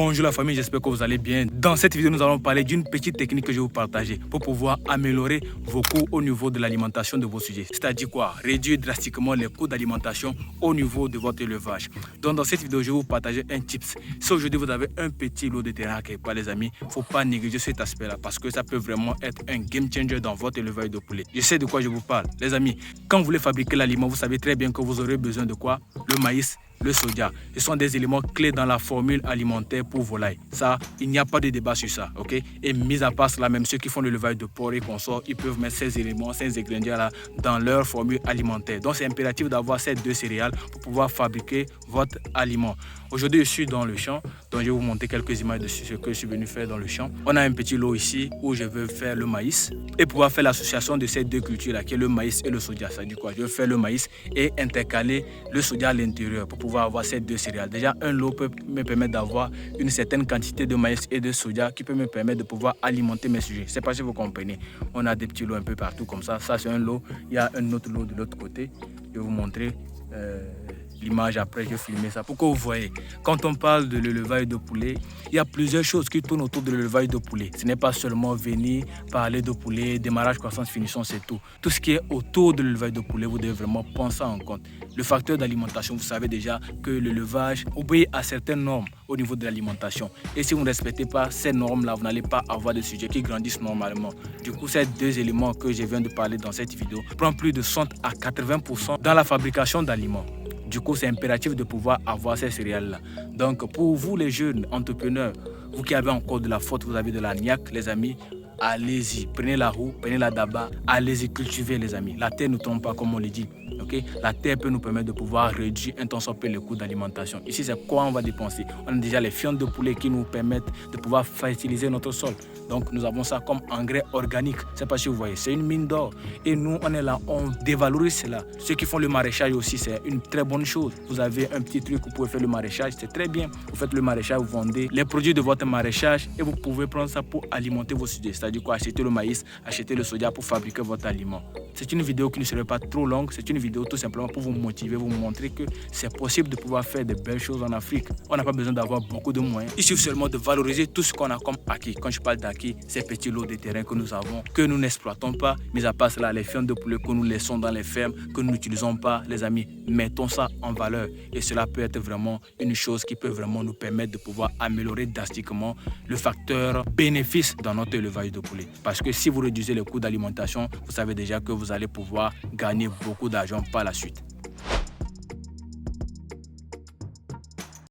Bonjour la famille, j'espère que vous allez bien. Dans cette vidéo, nous allons parler d'une petite technique que je vais vous partager pour pouvoir améliorer vos coûts au niveau de l'alimentation de vos sujets. C'est-à-dire quoi? Réduire drastiquement les coûts d'alimentation au niveau de votre élevage. Donc dans cette vidéo, je vais vous partager un tips. Si aujourd'hui vous avez un petit lot de terrain quelque part les amis, il ne faut pas négliger cet aspect-là parce que ça peut vraiment être un game changer dans votre élevage de poulet. Je sais de quoi je vous parle. Les amis, quand vous voulez fabriquer l'aliment, vous savez très bien que vous aurez besoin de quoi? Le maïs, le soja. Ce sont des éléments clés dans la formule alimentaire pour volailles. Ça, il n'y a pas de débat sur ça, ok? Et mis à part cela, même ceux qui font l'élevage de porc et consorts, ils peuvent mettre ces éléments, ces ingrédients-là dans leur formule alimentaire. Donc, c'est impératif d'avoir ces deux céréales pour pouvoir fabriquer votre aliment. Aujourd'hui, je suis dans le champ, donc je vais vous montrer quelques images de ce que je suis venu faire dans le champ. On a un petit lot ici où je veux faire le maïs et pouvoir faire l'association de ces deux cultures-là, qui est le maïs et le soja. Ça dit quoi? Je veux faire le maïs et intercaler le soja à l'intérieur pour pouvoir avoir ces deux céréales. Déjà, un lot peut me permettre d'avoir une certaine quantité de maïs et de soja qui peut me permettre de pouvoir alimenter mes sujets. C'est pas si vous comprenez. On a des petits lots un peu partout comme ça. Ça, c'est un lot. Il y a un autre lot de l'autre côté. Je vais vous montrer l'image après, je vais filmer ça pour que vous voyez. Quand on parle de l'élevage de poulet, il y a plusieurs choses qui tournent autour de l'élevage de poulet. Ce n'est pas seulement venir parler de poulet, démarrage, croissance, finition, c'est tout. Tout ce qui est autour de l'élevage de poulet, vous devez vraiment penser en compte. Le facteur d'alimentation, vous savez déjà que l'élevage obéit à certaines normes au niveau de l'alimentation. Et si vous ne respectez pas ces normes-là, vous n'allez pas avoir de sujets qui grandissent normalement. Du coup, ces deux éléments que je viens de parler dans cette vidéo prennent plus de 60 à 80% dans la fabrication d'aliments. Du coup, c'est impératif de pouvoir avoir ces céréales-là. Donc, pour vous les jeunes entrepreneurs, vous qui avez encore de la faute, vous avez de la niaque, les amis, allez-y. Prenez la roue, prenez la daba, allez-y cultiver, les amis. La terre ne trompe pas, comme on le dit. Okay? La terre peut nous permettre de pouvoir réduire un tant soit peu le coût d'alimentation. Ici, c'est quoi on va dépenser? On a déjà les fientes de poulet qui nous permettent de pouvoir fertiliser notre sol. Donc, nous avons ça comme engrais organique. Je ne sais pas si vous voyez, c'est une mine d'or. Et nous, on est là, on dévalorise cela. Ceux qui font le maraîchage aussi, c'est une très bonne chose. Vous avez un petit truc, vous pouvez faire le maraîchage, c'est très bien. Vous faites le maraîchage, vous vendez les produits de votre maraîchage et vous pouvez prendre ça pour alimenter vos sujets. C'est-à-dire quoi? Acheter le maïs, acheter le soja pour fabriquer votre aliment. C'est une vidéo qui ne serait pas trop longue. C'est une vidéo tout simplement pour vous motiver, vous montrer que c'est possible de pouvoir faire de belles choses en Afrique. On n'a pas besoin d'avoir beaucoup de moyens. Il suffit seulement de valoriser tout ce qu'on a comme acquis. Quand je parle d'acquis, ces petits lots de terrain que nous avons, que nous n'exploitons pas. Mais à part cela, les fientes de poulet que nous laissons dans les fermes, que nous n'utilisons pas, les amis, mettons ça en valeur. Et cela peut être vraiment une chose qui peut vraiment nous permettre de pouvoir améliorer drastiquement le facteur bénéfice dans notre élevage de poulet. Parce que si vous réduisez les coûts d'alimentation, vous savez déjà que vous allez pouvoir gagner beaucoup d'argent par la suite.